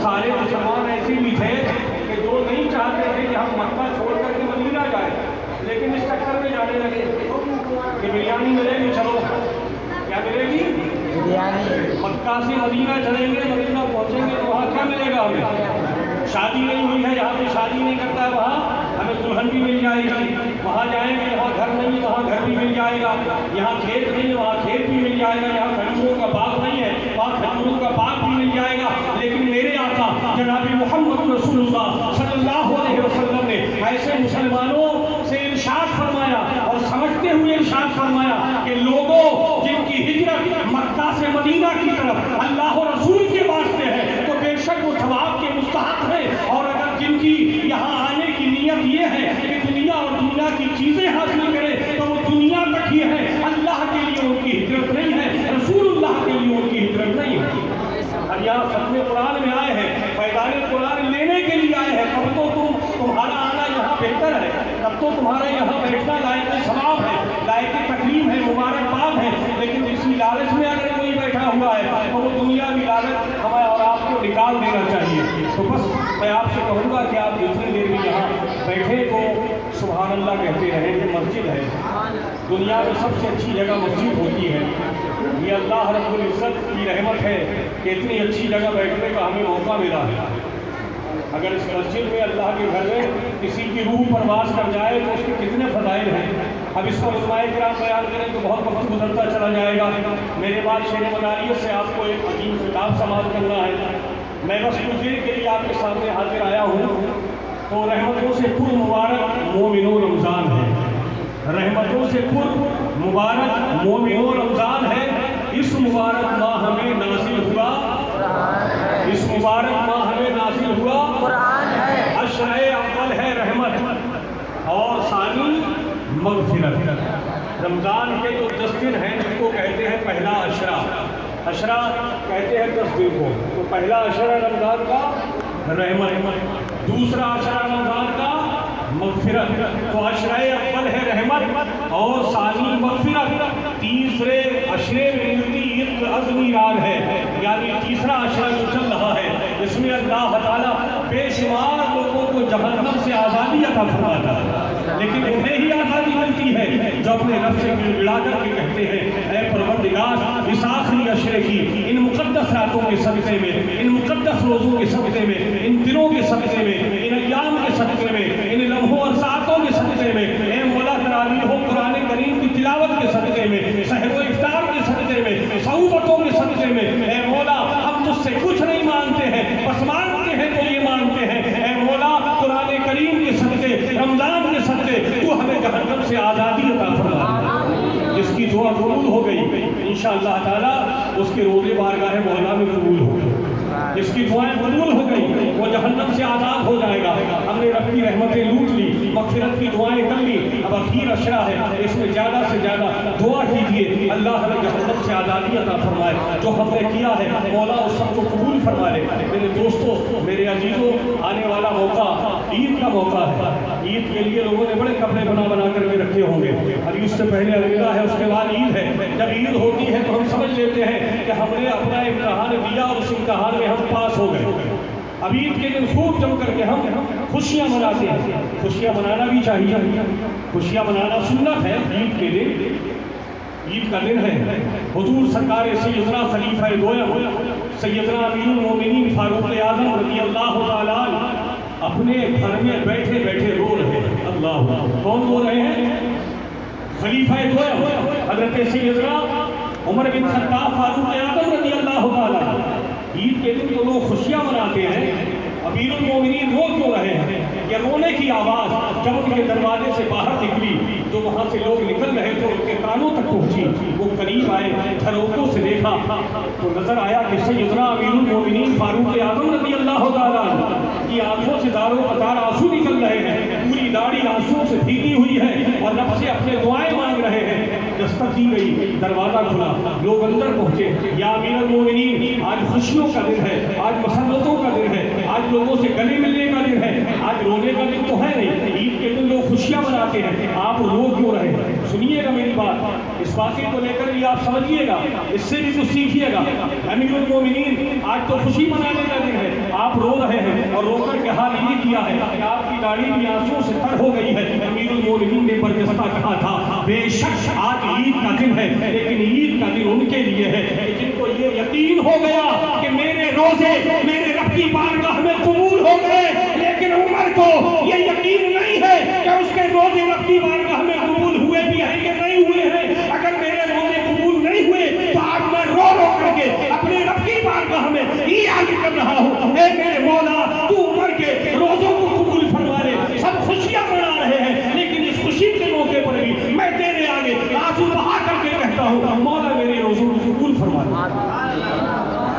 سارے مسلمان ایسے بھی تھے کہ جو نہیں چاہتے تھے کہ ہم مکہ چھوڑ کر کے مدینہ جائیں، لیکن اس چکر میں جانے لگے کہ بریانی ملے گی، چلو کیا ملے گی؟ بریانی۔ مکہ سے مدینہ چلیں گے، مدینہ پہنچیں گے تو وہاں کیا ملے گا ہمیں؟ شادی نہیں ہوئی ہے، یہاں پہ شادی نہیں کرتا ہے، وہاں ہمیں دلہن بھی مل جائے گی۔ وہاں جائیں گے، یہاں گھر نہیں ہے، وہاں گھر بھی مل جائے گا۔ یہاں کھیت نہیں ہے، وہاں کھیت بھی مل جائے گا۔ یہاں کھجوروں کا باغ نہیں ہے، وہاں کھجوروں کا باغ بھی مل جائے گا۔ لیکن میرے آقا جناب محمد رسول اللہ صلی اللہ علیہ وسلم نے ایسے مسلمانوں سے ارشاد فرمایا اور سمجھتے ہوئے ارشاد فرمایا کہ لوگوں جن کی ہجرت مکہ سے مدینہ کی طرف اللہ و رسول کے واسطے ہے تو بے شک وہ ثواب کے مستحق ہے، اور اگر جن کی یہاں آنے کی نیت یہ ہے کہ دنیا اور دنیا کی چیزیں حاصل کرے تو وہ دنیا تک ہی ہے، اللہ کے لیے ان کی ہجرت نہیں ہے، رسول اللہ کے لیے ان کی ہجرت نہیں ہے۔ اب یہاں ختم قرآن میں آئے ہیں، فیضان قرآن لینے کے لیے آئے ہیں، تب تو تمہارا آنا یہاں بہتر ہے، تب تو تمہارا یہاں بیٹھنا لائق ثواب ہے، لائق تکریم ہے، مبارکباد ہے۔ لیکن اسی لالچ میں اگر کوئی بیٹھا ہوا ہے تو وہ دنیا کی لالچ ہمیں اور آپ کو نکال دینا چاہیے۔ تو بس میں آپ سے کہوں گا کہ آپ جتنی دیر بھی یہاں بیٹھے تو سبحان اللہ کہتے رہیں کہ مسجد ہے، دنیا میں سب سے اچھی جگہ مسجد ہوتی ہے۔ یہ اللہ رب العزت کی رحمت ہے کہ اتنی اچھی جگہ بیٹھنے کا ہمیں موقع ملا ہے۔ اگر اس مسجد میں اللہ کے گھر میں کسی کی روح پرواز کر جائے تو اس کے کتنے فضائل ہیں۔ اب اس پر علماء کرام بیان کریں تو بہت وقت گزرتا چلا جائے گا۔ میرے بعد شیر مداریت سے آپ کو ایک عظیم خطاب سماعت کرنا ہے۔ میں بس کچھ دیر کے لیے آپ کے سامنے حاضر آیا ہوں۔ تو رحمتوں سے پر مبارک مومنو رمضان ہے، رحمتوں سے پر مبارک مومنو رمضان ہے۔ اس مبارک ماہ میں نازل ہوا، اس مبارک ماہ میں نازل ہوا قرآن ہے۔ عشرہ اول ہے رحمت اور ثانی مغفرت۔ رمضان کے جو 10 دن ہیں جن کو کہتے ہیں پہلا عشرہ، عشرہ کہتے ہیں 10 دن کو، تو پہلا عشرہ رمضان کا رحمت، دوسرا عشرہ رمضان کا مغفرت۔ تو عشرہ اول ہے رحمت اور ثانی مغفرت۔ تیسرے عشرے میں عید عظمی رات ہے، یعنی تیسرا عشرہ جو چل رہا ہے اس میں اللہ تعالیٰ بے شمار لوگوں کو جہنم سے آزادی عطا فرماتا ہے، لیکن انہیں ہی آزادی ملتی ہے جو اپنے رب سے گڑ گڑا کر کے کہتے ہیں اے پروردگار اس آخری عشرے کی ان مقدس راتوں کے صدقے میں، ان مقدس روزوں کے صدقے میں، ان دنوں کے صدقے میں، ان ایام کے صدقے میں، ان لمحوں اور ساعتوں کے صدقے میں، اے مولا تراویح و قرآن کریم کی تلاوت کے صدقے میں، سحر و افطار کے صدقے میں، صحبتوں کے صدقے میں، اے مولا ہم تجھ سے کچھ نہیں مانتے ہیں، بس مانتے ہیں تو یہ مانتے ہیں اے مولا قرآن کریم کے صدقے، رمضان کے صدقے تو ہمیں جہنم سے آزادی عطا فرما۔ جس کی دعا قبول ہو گئی انشاءاللہ تعالیٰ اس کے روزے بارگاہ مولا میں قبول ہو گئی، جس کی دعائیں قبول ہو گئی وہ جہنم سے آزاد ہو جائے گا۔ ہم نے رب کی رحمتیں لوٹ لی، مغفرت کی دعائیں کر لی، اب اخیر عشرہ ہے، اس میں زیادہ سے زیادہ دعا کیجیے اللہ ہمیں جہنم سے آزادی عطا فرمائے۔ جو ہم نے کیا ہے مولا اس سب کو قبول فرما لے۔ میرے دوستوں، میرے عزیزوں، آنے والا موقع عید کا موقع ہے۔ عید کے لیے لوگوں نے بڑے کپڑے بنا بنا کر کے رکھے ہوں گے، اب عید سے پہلے الوداع ہے، اس کے بعد عید ہے۔ جب عید ہوتی ہے تو ہم سمجھ لیتے ہیں کہ ہم نے اپنا امتحان دیا اور اس امتحان میں ہم پاس ہو گئے۔ اب عید کے دن خوب جم کر کے ہم خوشیاں مناتے ہیں، خوشیاں منانا بھی چاہیے، خوشیاں منانا سنت ہے۔ عید کے دن، عید کا دن ہے، حضور سرکار سیدنا خلیفہ دوم سیدنا امیر المومنین فاروق اعظم رضی اللہ تعالیٰ اپنے گھر میں بیٹھے بیٹھے رو رہے ہیں۔ اللہ، کون رو رہے ہیں؟ خلیفہ دوم حضرت سیدنا عمر بن خطاب فاروق اعظم رضی اللہ تعالیٰ۔ عید کے دن تو لوگ خوشیاں مناتے ہیں، امیر المومنین رو کیوں رہے ہیں؟ یہ رونے کی آواز جب ان کے دروازے سے باہر نکلی تو وہاں سے لوگ نکل رہے تھے، ان کے کانوں تک پہنچی، وہ قریب آئے، جھروکوں سے دیکھا تو نظر آیا کہ سیدنا امیر المومنین فاروق اعظم رضی اللہ تعالیٰ کی آنکھوں سے داروں قطار آنسو نکل رہے ہیں، پوری داڑھی آنسوں سے بھیگی ہوئی ہے اور رب سے اپنے دعائیں مانگ رہے ہیں۔ دستک دی گئی، دروازہ کھلا، لوگ اندر پہنچے۔ یا امیر المومنین، آج خوشیوں کا دن ہے، آج مسرتوں کا دن ہے، آج لوگوں سے گلے ملنے کا دن ہے، آج رونے کا دن تو ہے نہیں۔ عید کے دن لوگ خوشیاں مناتے ہیں، آپ رو کیوں رہے ہیں؟ سنیے گا میری بات، اس واقعے کو لے کر بھی آپ سمجھیے گا، اس سے بھی کچھ سیکھیے گا۔ امیر المومنین، آج تو خوشی منانے کا دن ہے، آپ رو رہے ہیں اور رو کر کے حال یہ کیا ہے کہ آپ کی داڑھی بھی آنسو سے تر ہو گئی ہے۔ امیر المومنین نے برجستہ کہا تھا بے شک آج عید کا دن ہے، لیکن عید کا دن ان کے لیے ہے جن کو یہ یقین ہو گیا کہ میرے روزے میرے رب کی بارگاہ میں قبول ہو گئے، لیکن عمر کو یہ یقین نہیں ہے کہ اس کے روزے رب کی بارگاہ میں قبول ہوئے بھی ہیں کہ نہیں ہوئے ہیں۔ اگر میرے روزے قبول نہیں ہوئے تو آج میں رو رو کر کے اپنے رب کی بارگاہ میں یہ عرض کر رہا ہوں، اے میرے مولا تو عمر کے روزوں کو قبول فرما لے۔ سب خوشیاں منا رہے ہیں، لیکن اس خوشی کے موقع پر بھی میں تیرے آگے آنسو بہا کر کے کہتا ہوں مولا میرے روزوں کو قبول فرما لے۔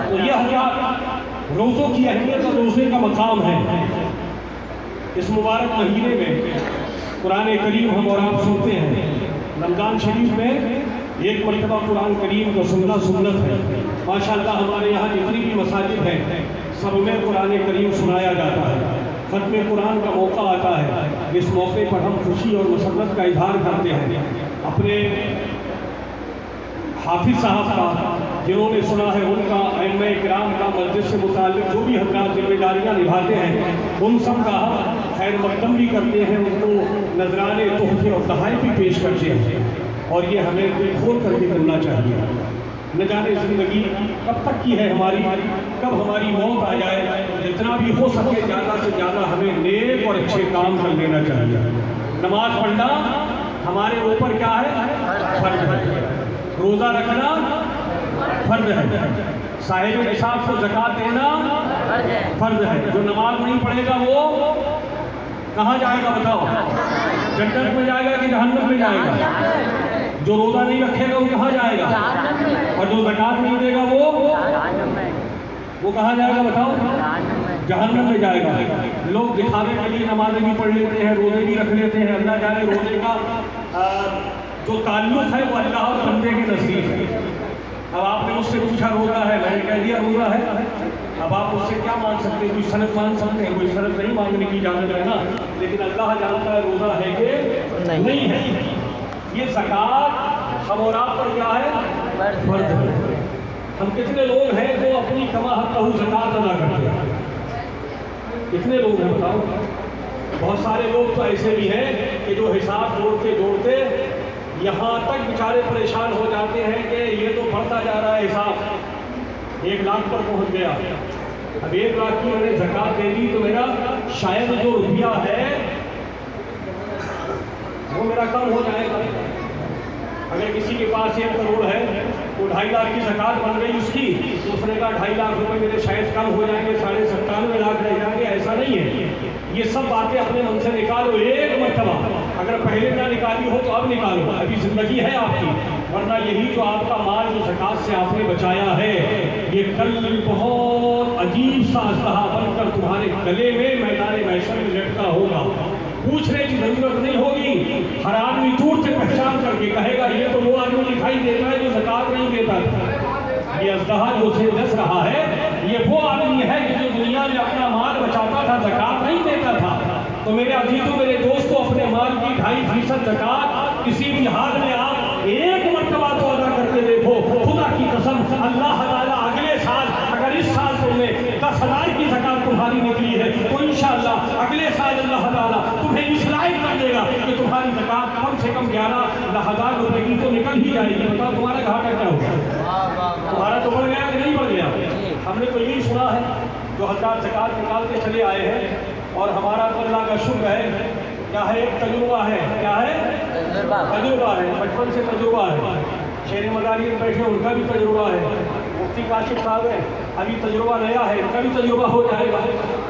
تو یہ حضرات روزوں کی اہمیت اور روزے کا مقام ہے۔ اس مبارک مہینے میں قرآن کریم ہم اور آپ سنتے ہیں، رمضان شریف میں ایک مرتبہ قرآن کریم کو سننا سنت ہے۔ ماشاءاللہ ہمارے یہاں جتنی بھی مساجد ہیں سب میں قرآن کریم سنایا جاتا ہے، ختم قرآن کا موقع آتا ہے۔ اس موقع پر ہم خوشی اور مسرت کا اظہار کرتے ہیں اپنے حافظ صاحب کا، جنہوں نے سنا ہے ان کا، ائمہ کرام کا، مسجد سے متعلق جو بھی حضرات ذمہ داریاں نبھاتے ہیں ان سب کا خیر مقدم بھی کرتے ہیں، ان کو نذرانے تحفے اور تحائف بھی پیش کرتے ہیں، اور یہ ہمیں دل کھول کر کے کرنا چاہیے۔ نہ جانے زندگی کب تک کی ہے ہماری، کب ہماری موت آ جائے، جتنا بھی ہو سکے زیادہ سے زیادہ ہمیں نیک اور اچھے کام کر لینا چاہیے۔ نماز پڑھنا ہمارے اوپر کیا ہے؟ فرض ہے۔ روزہ رکھنا فرض ہے۔ صاحب نصاب کو زکوٰۃ دینا فرض ہے۔ جو نماز نہیں پڑھے گا وہ کہاں جائے گا بتاؤ؟ جنت میں جائے گا کہ جہنم میں جائے گا؟ جو روزہ نہیں رکھے گا وہ کہاں جائے گا؟ اور جو زکوٰۃ نہیں دے گا وہ کہاں جائے گا بتاؤ؟ جہنم میں جائے گا۔ لوگ دکھاوے کے لیے نمازیں بھی پڑھ لیتے ہیں، روزے بھی رکھ لیتے ہیں، اللہ جانے روزے کا جو تعلق ہے وہ اللہ اور بندے کے نزدیک ہے۔ اب آپ نے مجھ سے پوچھا روزہ ہے، میں نے کہہ دیا روزہ ہے۔ اب آپ مجھ سے کیا مانگ سکتے ہیں؟ کوئی سند مانگ سکتے ہیں؟ کوئی سند نہیں مانگنے کی اجازت ہے نا، لیکن اللہ جانتا ہے روزہ ہے کہ نہیں ہے۔ یہ زکوٰۃ ہم اور آپ پر کیا ہے؟ فرض ہے۔ ہم کتنے لوگ ہیں جو اپنی کما حقہ زکوٰۃ ادا کرتے ہیں؟ کتنے لوگ ہیں بتاؤ؟ بہت سارے لوگ تو ایسے بھی ہیں کہ جو حساب جوڑتے جوڑتے یہاں تک بیچارے پریشان ہو جاتے ہیں کہ یہ تو بڑھتا جا رہا ہے حساب، 1 لاکھ پر پہنچ گیا۔ اب 1 لاکھ کی میں نے زکوٰۃ دے دی تو میرا شاید جو روپیہ ہے وہ میرا کم ہو جائے گا۔ اگر کسی کے پاس 1 کروڑ ہے تو 2.5 لاکھ کی زکوٰۃ بن گئی اس کی، تو اس نے کہا 2.5 لاکھ روپے میرے شاید کم ہو جائیں گے، 97.5 لاکھ رہ جائیں گے۔ ایسا نہیں ہے۔ یہ سب باتیں اپنے من سے نکالو ایک مرتبہ، اگر پہلے نہ نکالی ہو تو اب نکالو، ابھی زندگی ہے آپ کی، ورنہ یہی جو آپ کا مال جو زکوٰۃ سے آپ نے بچایا ہے یہ کل بہت عجیب سا اسلحہ بن کر تمہارے گلے میں میدان محشر میں لٹکا ہوگا۔ پوچھنے کی ضرورت نہیں ہوگی، ہر آدمی دور سے پہچان کر کے کہے گا یہ تو وہ آدمی دکھائی دیتا ہے جو زکوٰۃ نہیں دیتا تھا۔ یہ اسلحہ جو اسے دس رہا ہے یہ وہ آدمی ہے کہ جو دنیا میں اپنا مال بچاتا تھا، زکوٰۃ نہیں دیتا تھا۔ تو میرے عزیزوں، میرے دوستوں، اپنے مال کی 2.5% زکوٰۃ کسی بھی حال میں آپ ایک مرتبہ تو ادا کر کے دیکھو، خدا کی قسم اللہ تعالیٰ اگلے سال اگر اس سال تم نے 10,000 کی زکوٰۃ تمہاری نکلی ہے تو انشاءاللہ اگلے سال اللہ تعالیٰ تمہیں اس لائق کر دے گا کہ تمہاری زکوٰۃ کم سے کم 11,000 روپے کی تو نکل ہی جائے گی۔ بتاؤ تمہارا گھاٹا کیا ہوگا؟ تمہارا تو بڑھ گیا کہ نہیں بڑھ گیا؟ ہم نے تو یہی سنا ہے جو حضرات زکوٰۃ نکالتے چلے آئے ہیں، اور ہمارا تو اللہ کا شکر ہے کیا ہے، ایک تجربہ ہے۔ کیا ہے؟ تجربہ ہے، بچپن سے تجربہ ہے۔ شیر مداری میں بیٹھے ان کا بھی تجربہ ہے، مفتی کاشف صاحب ہیں ابھی تجربہ نیا ہے، ان کا بھی تجربہ ہو جائے گا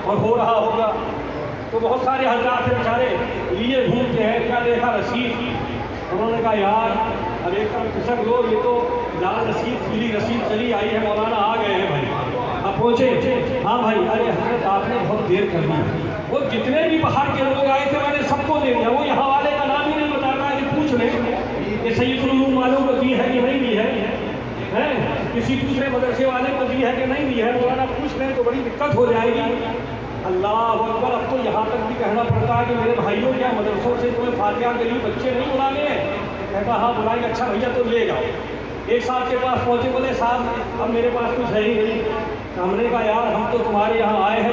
اور ہو رہا ہوگا۔ تو بہت سارے حضرات بیچارے لیے گھومتے ہیں، کیا دیکھا رسید، انہوں نے کہا یار اب ایک طرف کسک لو، یہ تو لال رسید پیلی رسید چلی آئی ہے، مولانا آ گئے ہیں بھائی۔ اب پہنچے، ہاں بھائی، ارے حضرت آپ نے بہت دیر کر دی۔ وہ جتنے بھی باہر کے لوگ آئے تھے میں نے سب کو دے دیا، وہ یہاں والے کا نام ہی نہیں بتاتا کہ پوچھ لیں کہ سید العلوم والوں کو دی ہے کہ نہیں دی ہے، کسی دوسرے مدرسے والے کو دی ہے کہ نہیں دی ہے، مولانا پوچھ لیں تو بڑی دقت ہو جائے گی۔ اللہ اکبر، اب تو یہاں تک بھی کہنا پڑتا ہے کہ میرے بھائیوں کیا مدرسوں سے تمہیں فاتحہ کے لیے بچے نہیں بلانے ہیں؟ کہتا ہاں بلائیں، اچھا بھیا تو لے گا۔ ایک صاحب کے پاس پہنچے، بولے صاحب اب میرے پاس کچھ ہے ہی نہیں۔ ہم نے کہا یار ہم تو تمہارے یہاں آئے ہیں